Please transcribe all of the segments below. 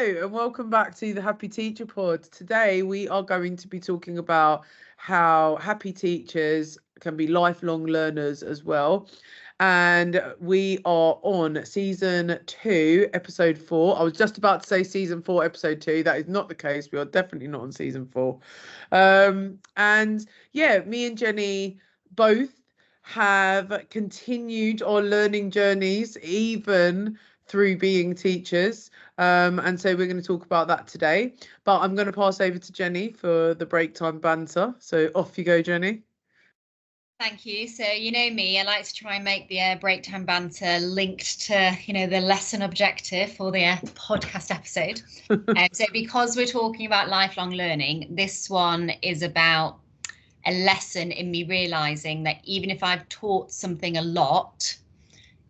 and welcome back to the Happy Teacher Pod. Today we are going to be talking about how happy teachers can be lifelong learners as well. And we are on season 2, episode 4. I was just about to say season 4, episode 2. That is not the case. We are definitely not on season 4. And yeah, me and Jenny both have continued our learning journeys, even through being teachers. And so we're going to talk about that today. But I'm going to pass over to Jenny for the break-time banter. So off you go, Jenny. Thank you. So you know me, I like to try and make the break-time banter linked to, the lesson objective for the podcast episode. So because we're talking about lifelong learning, this one is about a lesson in me realizing that even if I've taught something a lot,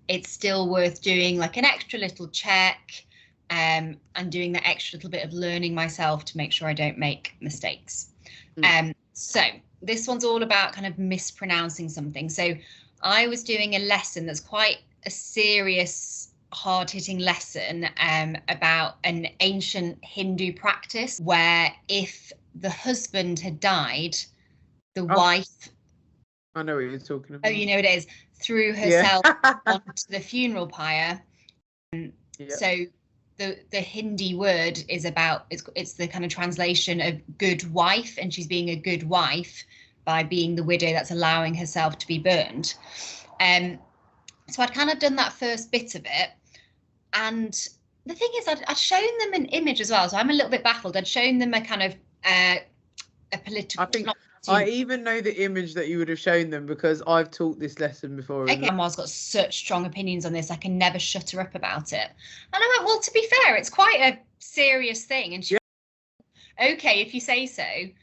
it's still worth doing like an extra little check and doing the extra little bit of learning myself to make sure I don't make mistakes. So this one's all about kind of mispronouncing something. So I was doing a lesson that's quite a serious, hard-hitting lesson about an ancient Hindu practice where if the husband had died, the wife... I know what you're talking about. Oh, you know it is. Threw herself onto the funeral pyre. So the Hindi word is about, it's the kind of translation of good wife, and she's being a good wife by being the widow that's allowing herself to be burned. So I'd kind of done that first bit of it. And the thing is, I'd shown them an image as well. So I'm a little bit baffled. I'd shown them a kind of a political... I even know the image that you would have shown them because I've taught this lesson before. Okay, Grandma's got such strong opinions on this. I can never shut her up about it. And I went, well, to be fair, it's quite a serious thing. And she went, okay, if you say so. And then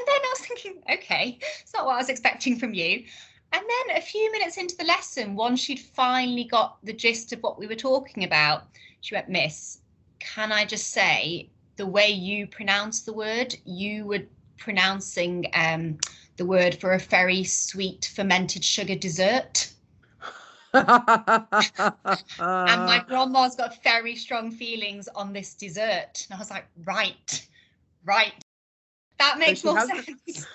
I was thinking, okay, it's not what I was expecting from you. And then a few minutes into the lesson, once she'd finally got the gist of what we were talking about, she went, Miss, can I just say the way you pronounce the word, you would pronouncing the word for a very sweet fermented sugar dessert. And my grandma's got very strong feelings on this dessert. And I was like, right. That makes more sense.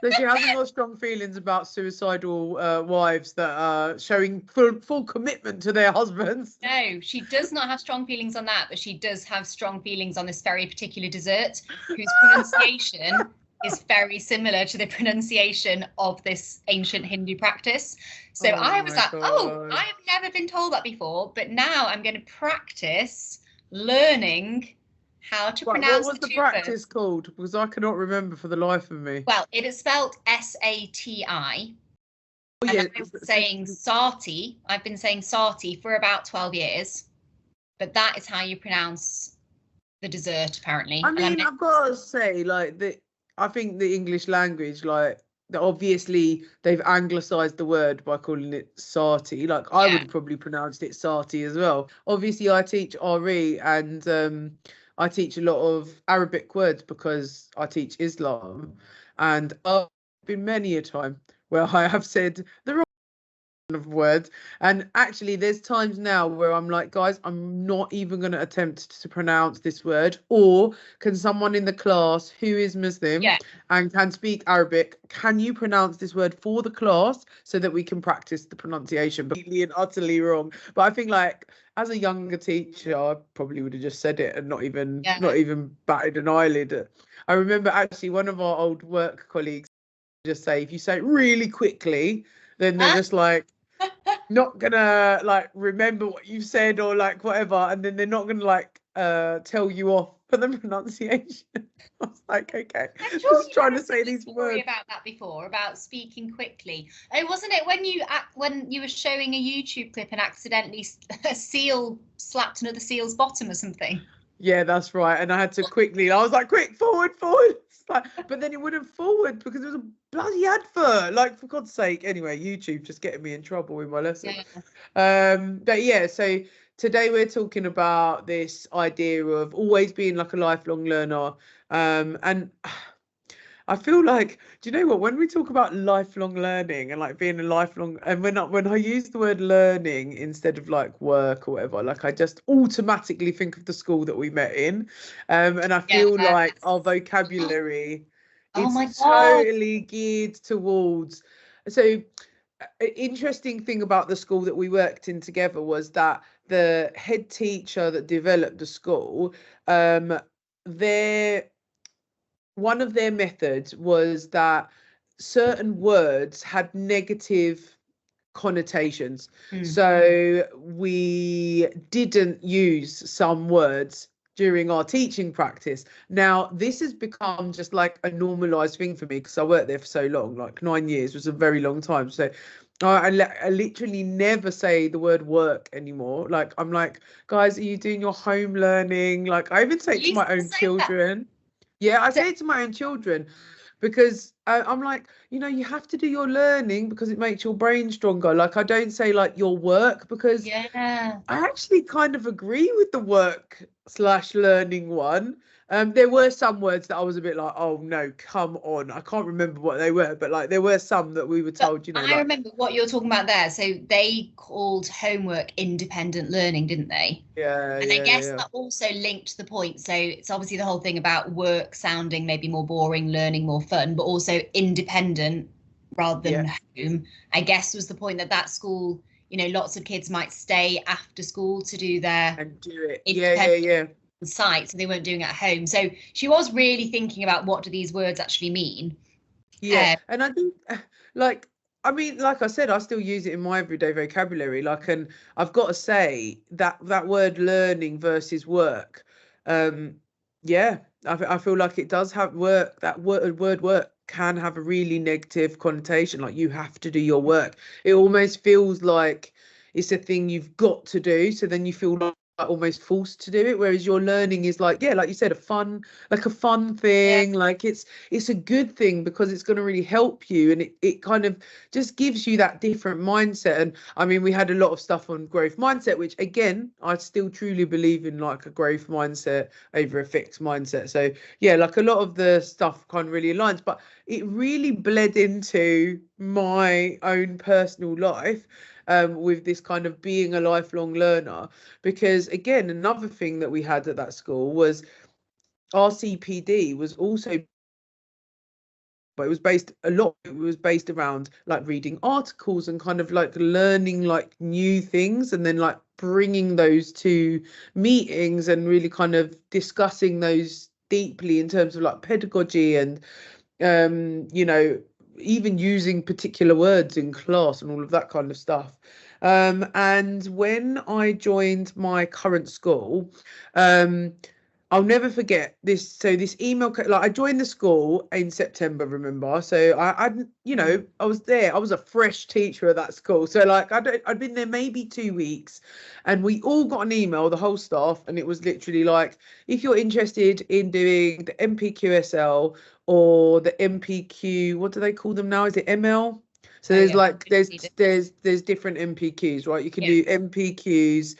So she hasn't got strong feelings about suicidal wives that are showing full commitment to their husbands. No, she does not have strong feelings on that, but she does have strong feelings on this very particular dessert, whose pronunciation is very similar to the pronunciation of this ancient Hindu practice. So I was like, oh, I have never been told that before, but now I'm going to practice learning how to pronounce what was the practice called? Because I cannot remember for the life of me. Well, it is spelled S-A-T-I. Oh, yeah. I've been saying Sati. I've been saying Sati for about 12 years. But that is how you pronounce the dessert, apparently. I mean, I've got to say, I think the English language, obviously they've anglicised the word by calling it Sati. I would have probably pronounced it Sati as well. Obviously, I teach RE and I teach a lot of Arabic words because I teach Islam, and I've been many a time where I have said the wrong of words. And actually, there's times now where I'm like, guys, I'm not even going to attempt to pronounce this word. Or can someone in the class who is Muslim and can speak Arabic, can you pronounce this word for the class so that we can practice the pronunciation? Completely and utterly wrong. But I think as a younger teacher, I probably would have just said it and not even batted an eyelid. I remember actually one of our old work colleagues just say, if you say it really quickly, then they're just not gonna remember what you said or whatever, and then they're not gonna tell you off for the pronunciation. I was like, okay, just trying to say these words. About that before, about speaking quickly. Oh, wasn't it when you were showing a YouTube clip and accidentally a seal slapped another seal's bottom or something? Yeah, that's right. And I had to quickly, I was like, quick, forward. But then it wouldn't forward because it was a bloody advert. For God's sake. Anyway, YouTube just getting me in trouble with my lesson. But yeah, so today we're talking about this idea of always being a lifelong learner. And I feel like, do you know what? When we talk about lifelong learning and like being a lifelong, and when I use the word learning instead of like work or whatever, like I just automatically think of the school that we met in, and I feel Yeah. like our vocabulary Oh is my God. totally geared towards. So, an interesting thing about the school that we worked in together was that the head teacher that developed the school, their one of their methods was that certain words had negative connotations. So we didn't use some words during our teaching practice. Now, this has become just like a normalized thing for me because I worked there for so long, like 9 years was a very long time. So I literally never say the word work anymore. Like, I'm like, guys, are you doing your home learning? Like, I even say it to You my still own say that? children. Yeah, I So, say it to my own children because I'm like, you have to do your learning because it makes your brain stronger. Like, I don't say like your work because yeah. I actually kind of agree with the work slash learning one. There were some words that I was a bit like, oh no, come on. I can't remember what they were, but like there were some that we were But told, I like, remember what you're talking about there. So they called homework independent learning, didn't they? yeah, And I yeah, yeah, guess yeah. that also linked the point. So it's obviously the whole thing about work sounding maybe more boring, learning more fun, but also independent rather Yeah, than home. I guess was the point that that school, lots of kids might stay after school to do their and do it. Yeah, yeah, independent yeah. site, so they weren't doing it at home. So she was really thinking about what do these words actually mean. Yeah, and I think, like, I mean, like I said, I still use it in my everyday vocabulary. Like, and I've got to say that that word learning versus work, um, yeah, I feel like it does have work. That word work can have a really negative connotation. Like, you have to do your work. It almost feels like it's a thing you've got to do. So then you feel like almost forced to do it. Whereas your learning is like, yeah, like you said, like a fun Yeah, thing. Like it's a good thing because it's going to really help you, and it kind of just gives you that different mindset. And I mean, we had a lot of stuff on growth mindset, which again, I still truly believe in, like a growth mindset over a fixed mindset. So yeah, like a lot of the stuff kind of really aligns, but it really bled into my own personal life, with this kind of being a lifelong learner. Because again, another thing that we had at that school was our CPD was also, but it was based around like reading articles and kind of like learning like new things, and then like bringing those to meetings and really kind of discussing those deeply in terms of like pedagogy and even using particular words in class and all of that kind of stuff. And when I joined my current school, um I'll never forget this. So this email, like I joined the school in September, remember? So I was there. I was a fresh teacher at that school. So like I'd been there maybe 2 weeks, and we all got an email, the whole staff, and it was literally like, if you're interested in doing the NPQSL or the NPQ, what do they call them now? Is it ML? So oh there's yeah, like there's different NPQs, right? You can yeah, do NPQs,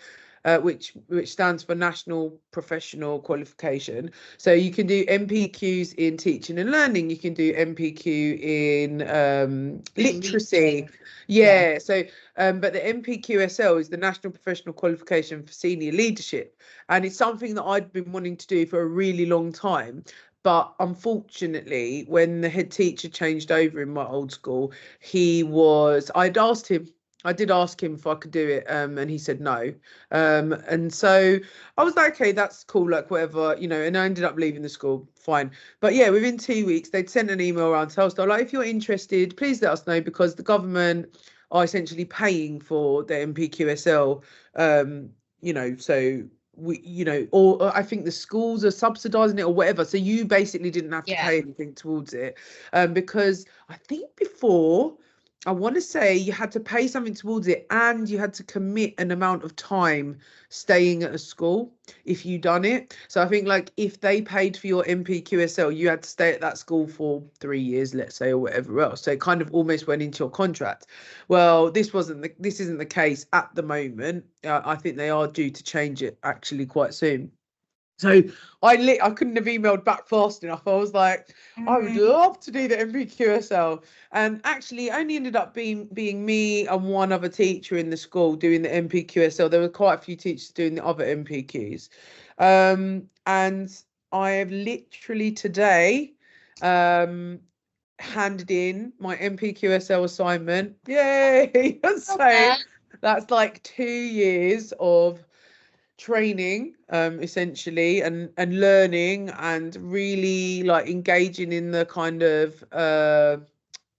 which stands for National Professional Qualification. So you can do NPQs in teaching and learning. You can do NPQ in literacy. yeah, Yeah. So, but the NPQSL is the National Professional Qualification for Senior Leadership, and it's something that I'd been wanting to do for a really long time. But unfortunately, when the head teacher changed over in my old school, I did ask him if I could do it, and he said no. And so I was like, okay, that's cool, like whatever, and I ended up leaving the school, fine. But yeah, within 2 weeks, they'd sent an email around to us, they're like, if you're interested, please let us know, because the government are essentially paying for the NPQSL, so or I think the schools are subsidizing it or whatever. So you basically didn't have to yeah. pay anything towards it. Because I think before, I want to say you had to pay something towards it, and you had to commit an amount of time staying at a school if you done it. So I think like if they paid for your NPQSL, you had to stay at that school for 3 years, let's say, or whatever else. So it kind of almost went into your contract. Well, this isn't the case at the moment. I think they are due to change it actually quite soon. So I couldn't have emailed back fast enough. I was like, I would love to do the NPQSL. And actually it only ended up being me and one other teacher in the school doing the NPQSL. There were quite a few teachers doing the other NPQs. And I have literally today handed in my NPQSL assignment. Yay! So that's like 2 years of training, essentially, and learning and really like engaging in the kind of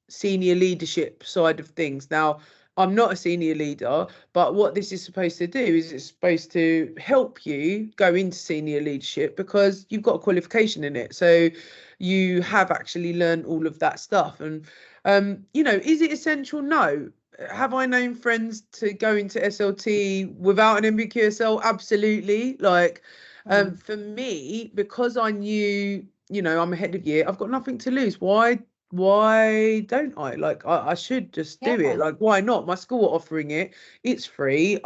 senior leadership side of things. Now, I'm not a senior leader, but what this is supposed to do is it's supposed to help you go into senior leadership because you've got a qualification in it. So you have actually learned all of that stuff. And, is it essential? No. Have I known friends to go into SLT without an NPQSL? Absolutely. Like, for me, because I knew, I'm ahead of year, I've got nothing to lose. Why don't I? Like, I should just do it. Like, why not? My school are offering it. It's free.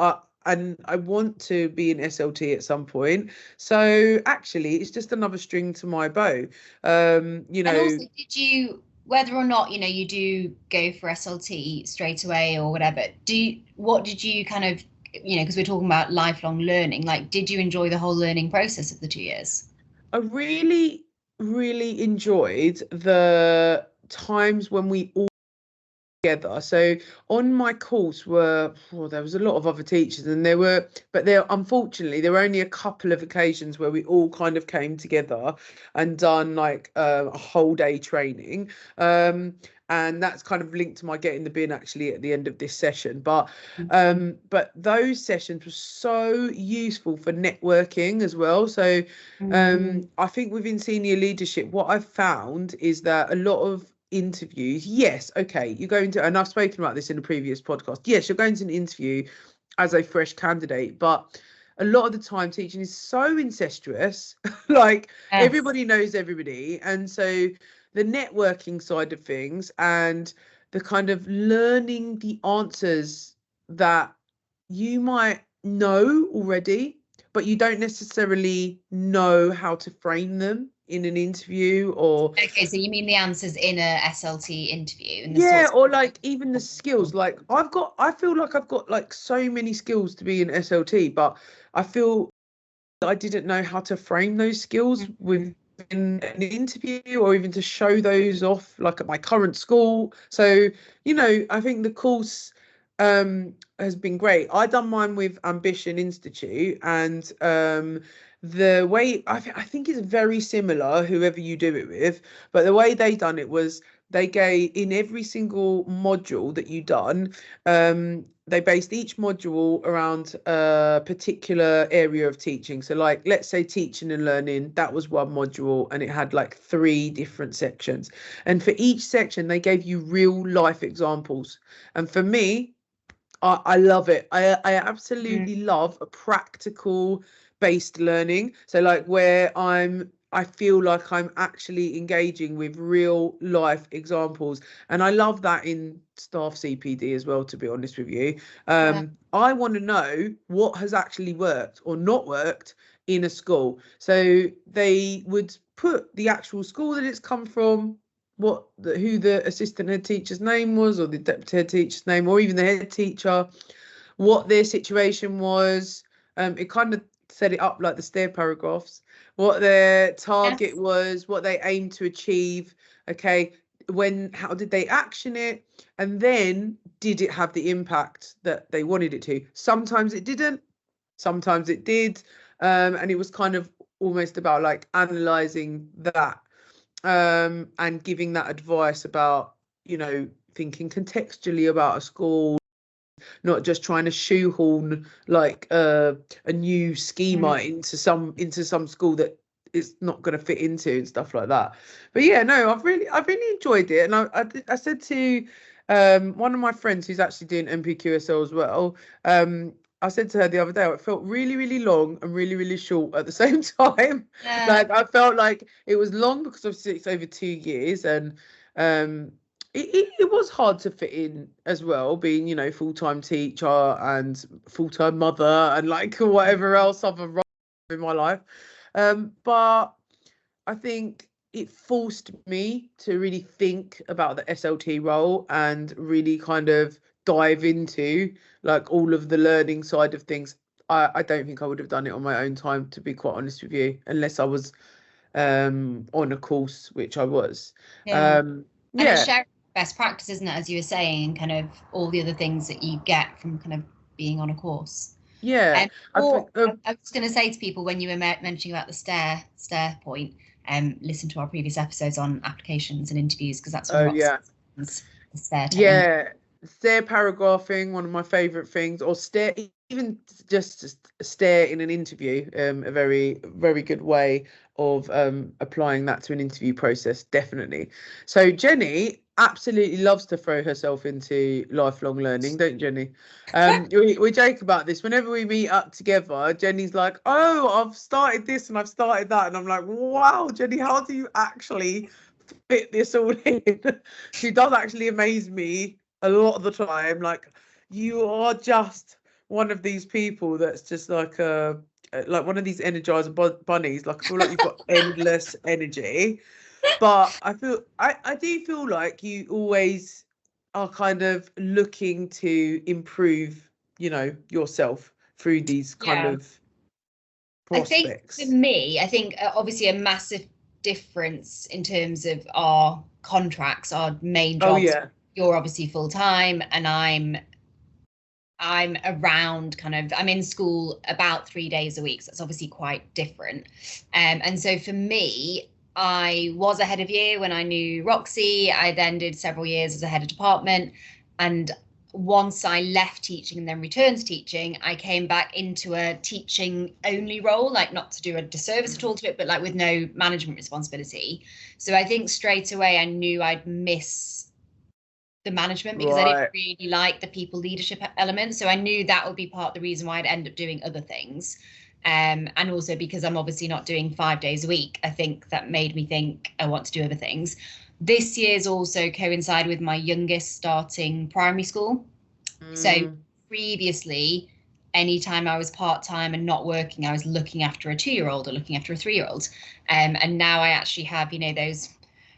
And I want to be in SLT at some point. So actually, it's just another string to my bow. And also, did you, whether or not, you do go for SLT straight away or whatever, what did you kind of, because we're talking about lifelong learning, like, did you enjoy the whole learning process of the 2 years? I really, really enjoyed the times when we all together. So on my course there was a lot of other teachers, and unfortunately there were only a couple of occasions where we all kind of came together and done like a whole day training. And that's kind of linked to my getting the bin actually at the end of this session. But those sessions were so useful for networking as well. So I think within senior leadership, what I've found is that a lot of interviews, yes, okay, you're going to, and I've spoken about this in a previous podcast, yes, you're going to an interview as a fresh candidate, but a lot of the time teaching is so incestuous. Like, everybody knows everybody, and so the networking side of things and the kind of learning the answers that you might know already, but you don't necessarily know how to frame them in an interview. Or okay, so you mean the answers in a SLT interview? Or like even the skills. Like I feel like I've got like so many skills to be an SLT, but I feel that I didn't know how to frame those skills within an interview, or even to show those off like at my current school. So I think the course has been great. I done mine with Ambition Institute, and the way I think it's very similar, whoever you do it with, but the way they done it was they gave in every single module that you done, they based each module around a particular area of teaching. So like, let's say teaching and learning, that was one module, and it had like 3 different sections. And for each section, they gave you real life examples. And for me, I love it. I absolutely love a practical based learning. So like where I feel like I'm actually engaging with real life examples. And I love that in staff CPD as well, to be honest with you. I want to know what has actually worked or not worked in a school. So they would put the actual school that it's come from, who the assistant head teacher's name was, or the deputy head teacher's name, or even the head teacher, what their situation was. It kind of set it up like the stair paragraphs, what their target was, what they aimed to achieve. Okay, how did they action it, and then did it have the impact that they wanted it to? Sometimes it didn't, sometimes it did, and it was kind of almost about like analyzing that, and giving that advice about, thinking contextually about a school, not just trying to shoehorn like a new schema into some school that it's not going to fit into and stuff like that. But yeah, no, I've really enjoyed it. And I said to one of my friends who's actually doing NPQSL as well, I said to her the other day, it felt really, really long and really, really short at the same time. Like I felt like it was long because obviously it's over 2 years, and it was hard to fit in as well, being full-time teacher and full-time mother and like whatever else I've arrived in my life. But I think it forced me to really think about the SLT role and really kind of dive into like all of the learning side of things. I don't think I would have done it on my own time, to be quite honest with you, unless I was on a course, which I was. Yeah. And it's sharing best practice, isn't it, as you were saying, and kind of all the other things that you get from kind of being on a course. I think I was going to say to people, when you were mentioning about the stair point, listen to our previous episodes on applications and interviews, because that's when the stair technique. Stare paragraphing, one of my favorite things, or stare, even just stare in an interview, a very, very good way of applying that to an interview process, definitely. So Jenny absolutely loves to throw herself into lifelong learning, don't you, Jenny? We joke about this whenever we meet up together. Jenny's like, oh, I've started this and I've started that, and I'm like, wow, Jenny, how do you actually fit this all in? She does actually amaze me a lot of the time. Like, you are just one of these people that's just like one of these energizer bunnies. Like, I feel like you've got endless energy, but I do feel like you always are kind of looking to improve, yourself through these kind of prospects. I think for me, obviously a massive difference in terms of our contracts, our main jobs. Oh yeah. You're obviously full time, and I'm around I'm in school about 3 days a week. So that's obviously quite different. And so for me, I was a head of year when I knew Roxy. I then did several years as a head of department. And once I left teaching and then returned to teaching, I came back into a teaching only role, like not to do a disservice at all to it, but like with no management responsibility. So I think straight away I knew I'd miss the management, because I didn't really like the people leadership element. So I knew that would be part of the reason why I'd end up doing other things. And also because I'm obviously not doing 5 days a week, I think that made me think I want to do other things. This year's also coincided with my youngest starting primary school. So previously, anytime I was part-time and not working, I was looking after a 2-year-old or looking after a 3-year-old. And now I actually have, those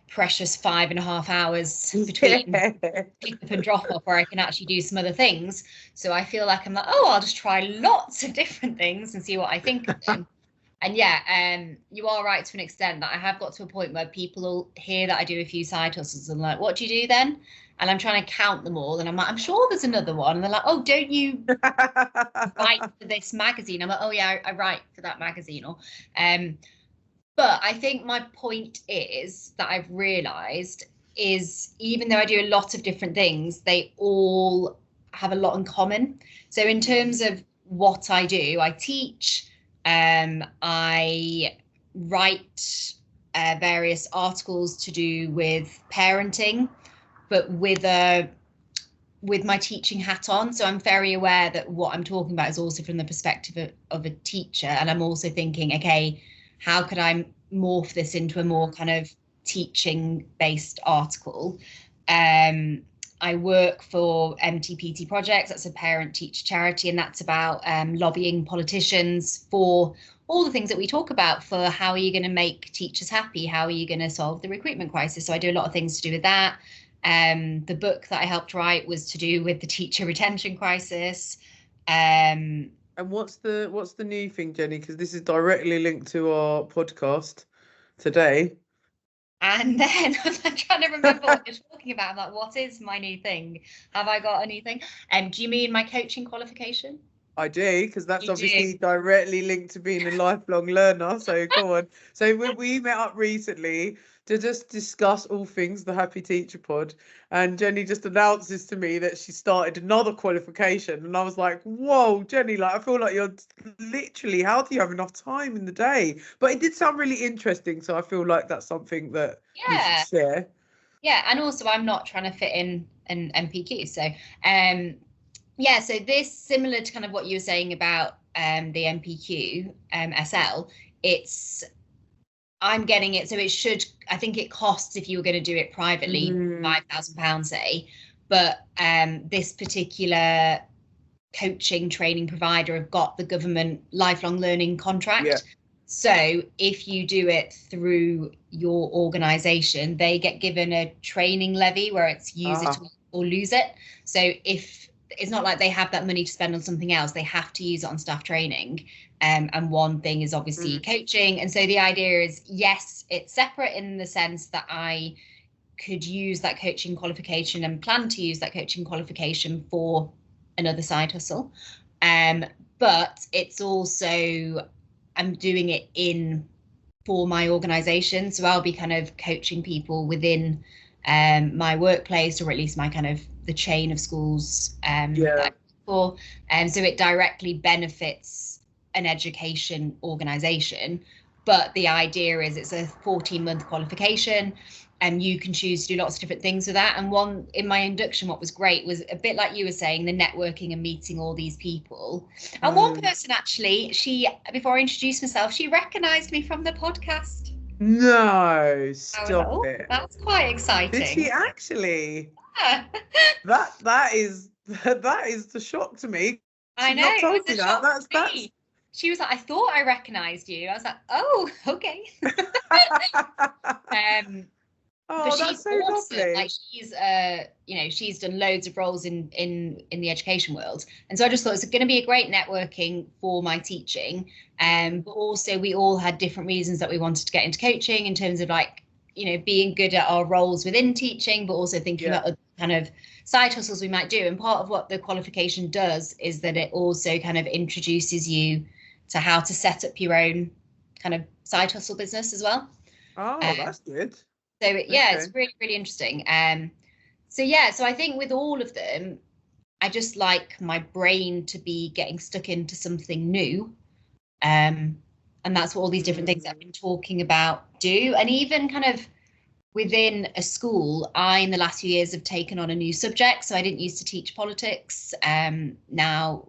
precious 5.5 hours between pick up and drop off where I can actually do some other things. So I feel like I'm like, oh, I'll just try lots of different things and see what I think of them. And you are right to an extent that I have got to a point where people will hear that I do a few side hustles and like, what do you do then? And I'm trying to count them all, and I'm like, I'm sure there's another one. And they're like, oh, don't you write for this magazine? I'm like, oh yeah, I write for that magazine. But I think my point is that I've realised is, even though I do a lot of different things, they all have a lot in common. So in terms of what I do, I teach, I write various articles to do with parenting, but with my teaching hat on. So I'm very aware that what I'm talking about is also from the perspective of a teacher. And I'm also thinking, okay, how could I morph this into a more kind of teaching-based article? I work for MTPT Projects. That's a parent-teacher charity, and that's about lobbying politicians for all the things that we talk about, for how are you going to make teachers happy? How are you going to solve the recruitment crisis? So I do a lot of things to do with that. The book that I helped write was to do with the teacher retention crisis. And what's the new thing, Jenny? Because this is directly linked to our podcast today. And then I'm trying to remember what you're talking about. I'm like, what is my new thing? Have I got anything? Do you mean my coaching qualification? I do, because that's obviously directly linked to being a lifelong learner. So go on. So we met up recently to just discuss all things the Happy Teacher Pod, and Jenny just announces to me that she started another qualification, and I was like, whoa, Jenny, like I feel like you're literally, how do you have enough time in the day? But it did sound really interesting, so I feel like that's something that you should share. Yeah, and also I'm not trying to fit in an NPQ, so so this, similar to kind of what you were saying about the NPQ SL, I'm getting it, so it should, I think it costs, if you were going to do it privately, £5,000, say, but this particular coaching training provider have got the government lifelong learning contract. So if you do it through your organization, they get given a training levy where it's use it or lose it. So if it's not like they have that money to spend on something else, they have to use it on staff training. And one thing is obviously coaching. And so the idea is, yes, it's separate in the sense that I could use that coaching qualification and plan to use that coaching qualification for another side hustle. But it's also, I'm doing it for my organization. So I'll be kind of coaching people within my workplace, or at least my kind of the chain of schools that I for. And so it directly benefits an education organization. But the idea is it's a 14-month qualification, and you can choose to do lots of different things with that. And one in my induction, what was great was a bit like you were saying, the networking and meeting all these people. And one person actually, before I introduced myself, she recognized me from the podcast. No, stop it. That's quite exciting. Did she actually? Yeah. that is the shock to me. I know. Not told me that. That's She was like, I thought I recognized you. I was like, oh, okay. Oh, that's so lovely. Like she's done loads of roles in the education world, and so I just thought it's going to be a great networking for my teaching. But also we all had different reasons that we wanted to get into coaching, in terms of like, being good at our roles within teaching, but also thinking about other kind of side hustles we might do. And part of what the qualification does is that it also kind of introduces you to how to set up your own kind of side hustle business as well. Oh, that's good. So it's really, really interesting. So I think with all of them, I just like my brain to be getting stuck into something new. And that's what all these different things I've been talking about do. And even kind of within a school, I, in the last few years, have taken on a new subject. So I didn't used to teach politics. Now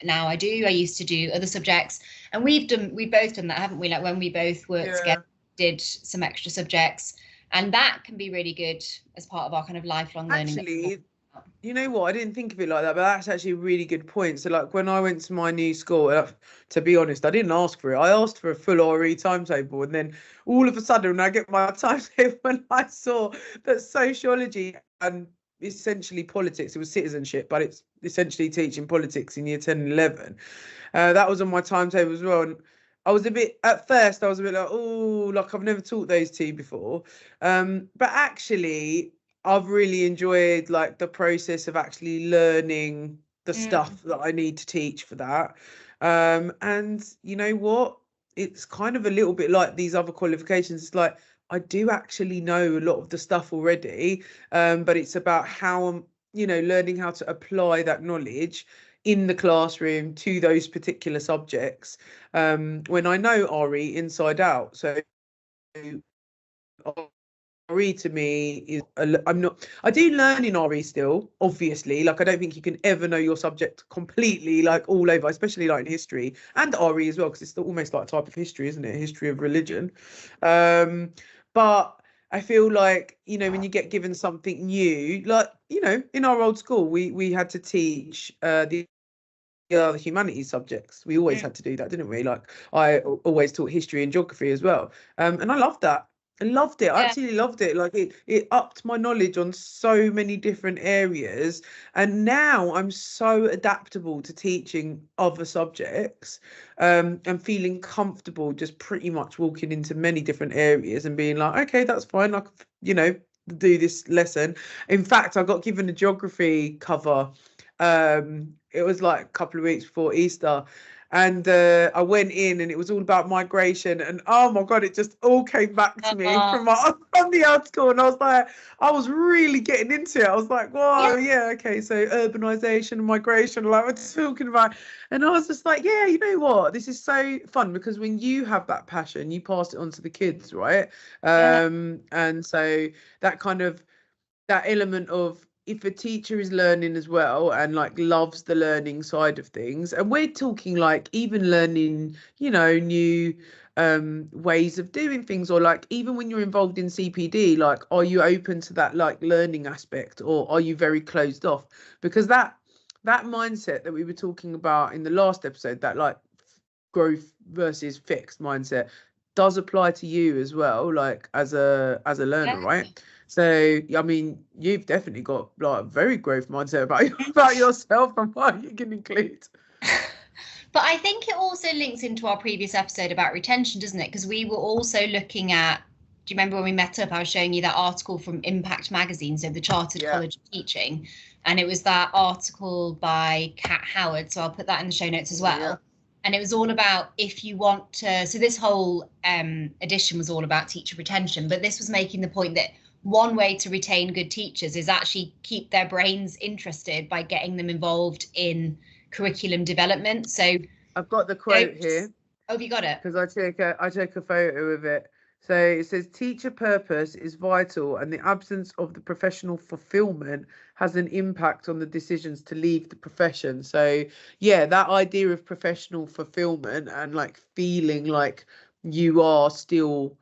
I do. I used to do other subjects. And we've both done that, haven't we? Like when we both worked together, did some extra subjects. And that can be really good as part of our kind of lifelong learning. Actually, you know what? I didn't think of it like that, but that's actually a really good point. So like when I went to my new school, to be honest, I didn't ask for it. I asked for a full RE timetable. And then all of a sudden, when I get my timetable, when I saw that sociology and essentially politics, it was citizenship, but it's essentially teaching politics in year 10 and 11. That was on my timetable as well. And I was a bit like, oh, like I've never taught those two before. But actually, I've really enjoyed like the process of actually learning the stuff that I need to teach for that. And you know what? It's kind of a little bit like these other qualifications. It's like, I do actually know a lot of the stuff already, but it's about how I'm, learning how to apply that knowledge in the classroom to those particular subjects, when I know RE inside out. So RE to me is I do learn in RE still, obviously. Like I don't think you can ever know your subject completely, like all over, especially like in history and RE as well, because it's still almost like a type of history, isn't it? History of religion. But I feel like, when you get given something new, like, in our old school, we had to teach the humanities subjects. We always had to do that, didn't we? Like I always taught history and geography as well. And I loved that. I loved it. I absolutely loved it. Like it upped my knowledge on so many different areas. And now I'm so adaptable to teaching other subjects, and feeling comfortable just pretty much walking into many different areas and being like, okay, that's fine. I can, do this lesson. In fact, I got given a geography cover. It was like a couple of weeks before Easter. And I went in and it was all about migration, and oh my God, it just all came back to me from the article, and I was really getting into it. I was like, whoa, okay, so urbanization and migration, like we're talking about, and I was just like, yeah, you know what, this is so fun, because when you have that passion, you pass it on to the kids, right? And so that kind of that element of, if a teacher is learning as well and like loves the learning side of things, and we're talking like even learning, new ways of doing things, or like even when you're involved in CPD, like are you open to that like learning aspect, or are you very closed off? Because that mindset that we were talking about in the last episode, that like growth versus fixed mindset does apply to you as well, like as a learner, right? So I mean, you've definitely got like a very growth mindset about yourself and what you can include. But I think it also links into our previous episode about retention, doesn't it? Because we were also looking at, do you remember when we met up, I was showing you that article from Impact Magazine, so the Chartered College of Teaching, and it was that article by Kat Howard, so I'll put that in the show notes as well. Yeah. And it was all about, if you want to, so this whole edition was all about teacher retention, but this was making the point that one way to retain good teachers is actually keep their brains interested by getting them involved in curriculum development. So I've got the quote here. Oh, have you got it? Because I take a photo of it. So it says, teacher purpose is vital, and the absence of the professional fulfillment has an impact on the decisions to leave the profession. So yeah, that idea of professional fulfillment and like feeling like you are still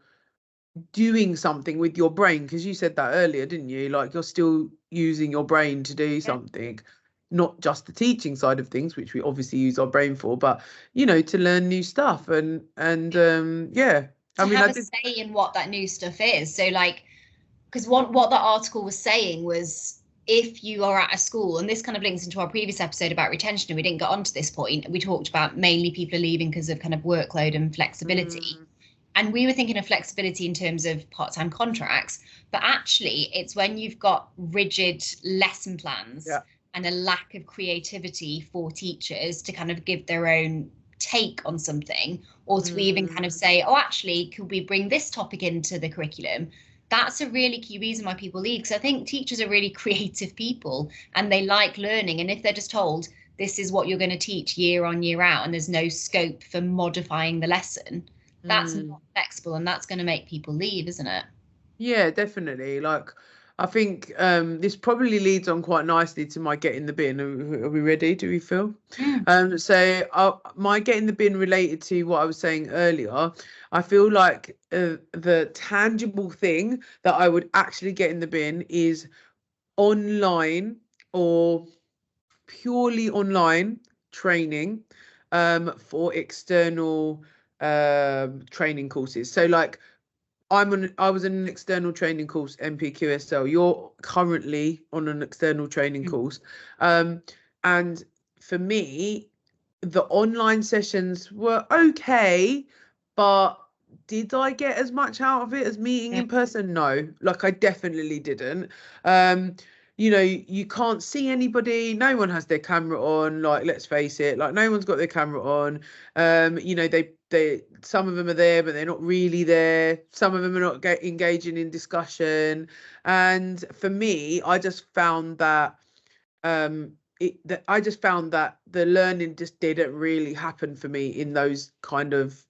doing something with your brain, because you said that earlier, didn't you? Like you're still using your brain to do something, not just the teaching side of things, which we obviously use our brain for, but you know, to learn new stuff and yeah. I mean, have a say in what that new stuff is. So like, because what that article was saying was, if you are at a school, and this kind of links into our previous episode about retention, and we didn't get onto this point, we talked about mainly people are leaving because of kind of workload and flexibility. And we were thinking of flexibility in terms of part-time contracts, but actually it's when you've got rigid lesson plans and a lack of creativity for teachers to kind of give their own take on something, or to even kind of say, oh, actually, could we bring this topic into the curriculum? That's a really key reason why people leave, because I think teachers are really creative people and they like learning. And if they're just told, this is what you're going to teach year on, year out, and there's no scope for modifying the lesson, that's not flexible, and that's going to make people leave, isn't it? Yeah, definitely. Like, I think this probably leads on quite nicely to my get in the bin. Are we ready? Do we feel? So my get in the bin related to what I was saying earlier. I feel like the tangible thing that I would actually get in the bin is online or purely online training for external training courses. So like I was in an external training course, NPQSL. You're currently on an external training course. And for me, the online sessions were okay, but did I get as much out of it as meeting in person? No, like I definitely didn't. You know, you can't see anybody, no one has their camera on, like let's face it, like no one's got their camera on. You know, they some of them are there but they're not really there, some of them are not engaging in discussion. And for me, I just found that I just found that the learning just didn't really happen for me in those kind of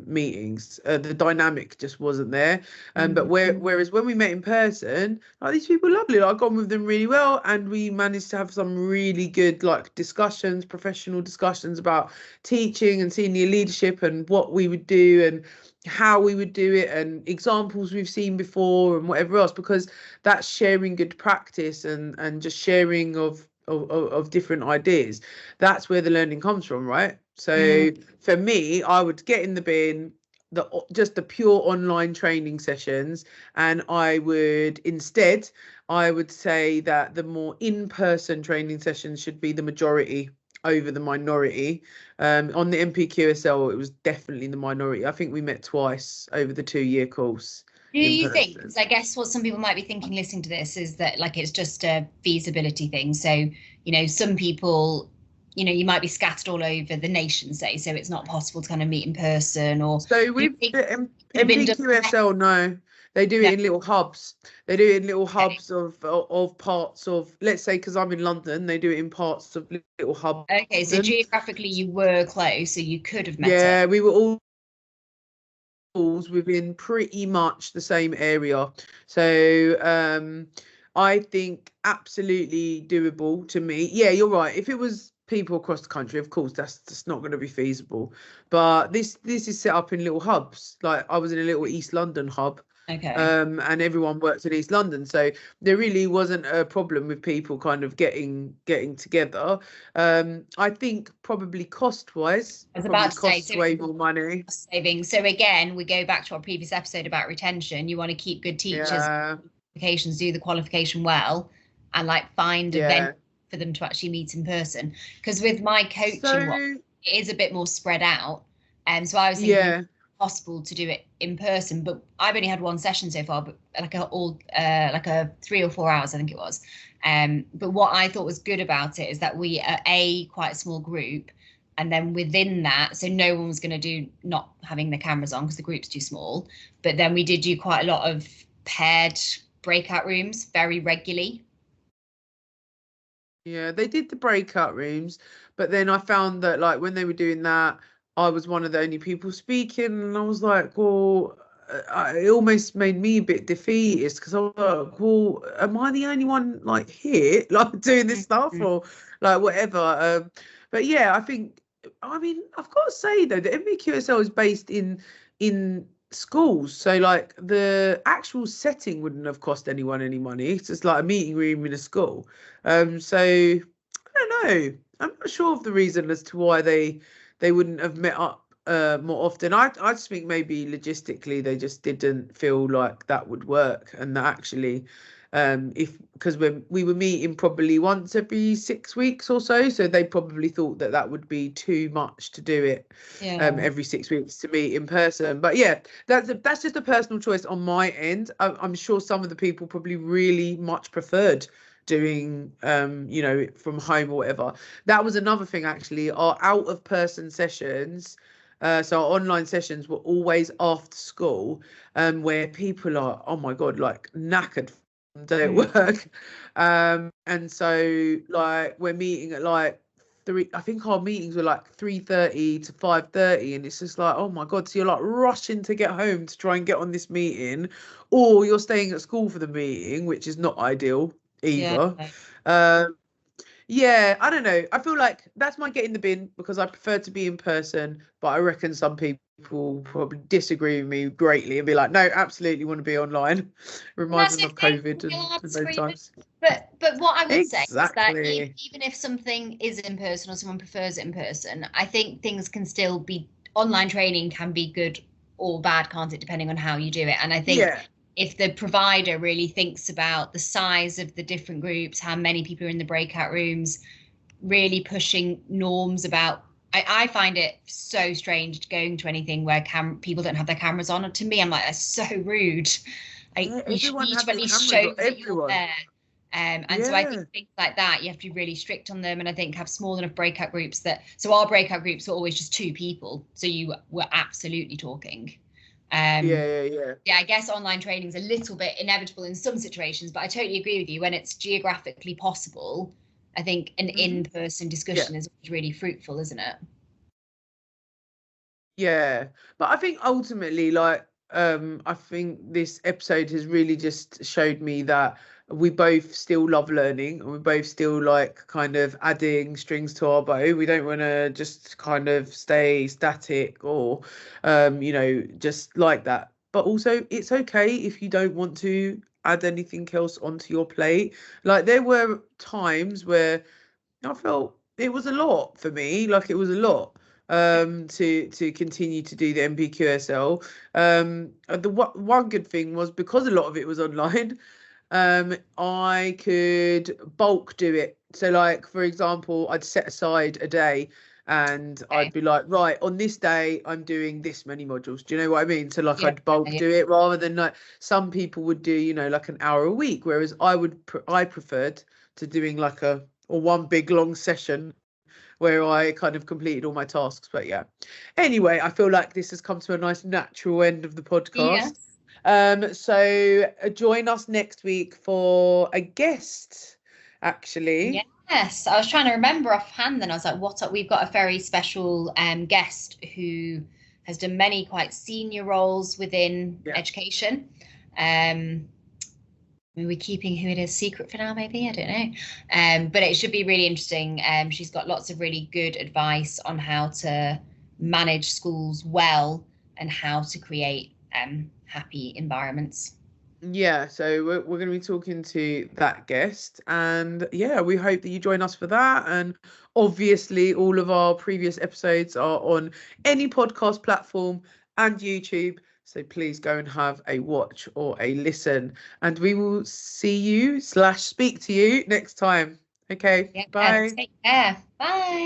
meetings. The dynamic just wasn't there. But whereas when we met in person, like these people are lovely. Like, I got on with them really well, and we managed to have some really good like discussions, professional discussions about teaching and senior leadership and what we would do and how we would do it and examples we've seen before and whatever else, because that's sharing good practice and just sharing of different ideas. That's where the learning comes from, right? So for me, I would get in the bin just the pure online training sessions, and I would say that the more in-person training sessions should be the majority over the minority. On the NPQSL, it was definitely the minority. I think we met twice over the 2-year course. Do you think, because I guess what some people might be thinking listening to this is that like it's just a feasibility thing. So, you know, some people, you know, you might be scattered all over the nation, say, so it's not possible to kind of meet in person. Or so with the NPQSL, no, they do it in little hubs. They do it in little hubs of parts of, let's say, because I'm in London, they do it in parts of little hubs. Okay, so geographically you were close, so you could have met. Yeah, we were all within pretty much the same area. So I think absolutely doable to me. Yeah, you're right. If it was people across the country, of course that's just not going to be feasible. But this is set up in little hubs. Like I was in a little East London hub, Okay. And everyone worked in East London, so there really wasn't a problem with people kind of getting together. I think probably cost-wise, I was probably about to say, costs so way more money. savings. So again, we go back to our previous episode about retention. You want to keep good teachers, Yeah, qualifications, do the qualification well, and like find a venue yeah. for them to actually meet in person. Because with my coaching one, So it is a bit more spread out. And so I was thinking yeah, possible to do it in person, but I've only had one session so far, but like a 3 or 4 hours, I think it was. But what I thought was good about it is that we are quite a small group, and then within that, so no one was going to do not having the cameras on because the group's too small. But then we did do quite a lot of paired breakout rooms very regularly. yeah, they did the breakout rooms, but then I found that like when they were doing that, I was one of the only people speaking, and I was like, well, it almost made me a bit defeatist because I was like, well, am I the only one like here, like doing this stuff or like whatever? But yeah, I mean, I've got to say though, the NPQSL is based in schools, so like the actual setting wouldn't have cost anyone any money. It's just like a meeting room in a school. So I don't know. I'm not sure of the reason as to why they wouldn't have met up more often. I just think maybe logistically they just didn't feel like that would work, and that actually, if because we were meeting probably once every 6 weeks or so they probably thought that that would be too much to do it every 6 weeks to meet in person. But yeah, that's just a personal choice on my end. I'm sure some of the people probably really much preferred doing from home or whatever. That was another thing actually. Our out of person sessions, so our online sessions were always after school, where people are, oh my god, like knackered from the day at work. And so like we're meeting at like three, I think our meetings were like 3:30 to 5:30, and it's just like, oh my god, so you're like rushing to get home to try and get on this meeting, or you're staying at school for the meeting, which is not ideal either. Yeah, I don't know. I feel like that's my get in the bin because I prefer to be in person, but I reckon some people probably disagree with me greatly and be like, no, absolutely want to be online. Reminds That's them of okay. COVID You'll have and to those screen it. times. But what I would say is that Exactly. even if something is in person or someone prefers it in person, I think things can still be online training can be good or bad, can't it, depending on how you do it. And I think Yeah. if the provider really thinks about the size of the different groups, how many people are in the breakout rooms, really pushing norms about I find it so strange going to anything where people don't have their cameras on. And to me, I'm like, that's so rude. Yeah, You everyone need had to at their least cameras show on. that you're Everyone. there. And so I think Yeah. things like that, you have to be really strict on them. And I think have small enough breakout groups so our breakout groups were always just 2 people. So you were absolutely talking. Yeah, I guess online training is a little bit inevitable in some situations, but I totally agree with you. When it's geographically possible, I think an in-person discussion is really fruitful, isn't it? Yeah, but I think ultimately, like, I think this episode has really just showed me that we both still love learning, and we both still like kind of adding strings to our bow. We don't want to just kind of stay static or, just like that. But also, it's okay if you don't want to add anything else onto your plate. Like, there were times where I felt it was a lot for me, like it was a lot to continue to do the NPQSL. The one good thing was because a lot of it was online, I could bulk do it. So like for example, I'd set aside a day and Okay. I'd be like, right, on this day I'm doing this many modules. Do you know what I mean? So like Yeah, I'd bulk yeah. do it rather than like some people would do, like an hour a week, whereas I preferred to doing like a or one big long session where I kind of completed all my tasks. But yeah, anyway, I feel like this has come to a nice natural end of the podcast. Yes. So join us next week for a guest, actually. Yes, I was trying to remember offhand, and I was like, "What? We've got a very special guest who has done many quite senior roles within education. We're keeping who it is secret for now, maybe, I don't know. But it should be really interesting. She's got lots of really good advice on how to manage schools well and how to create happy environments. Yeah, so we're going to be talking to that guest, and yeah, we hope that you join us for that. And obviously, all of our previous episodes are on any podcast platform and YouTube. So please go and have a watch or a listen, and we will see you / speak to you next time. Okay, Yeah, bye. take care. Bye.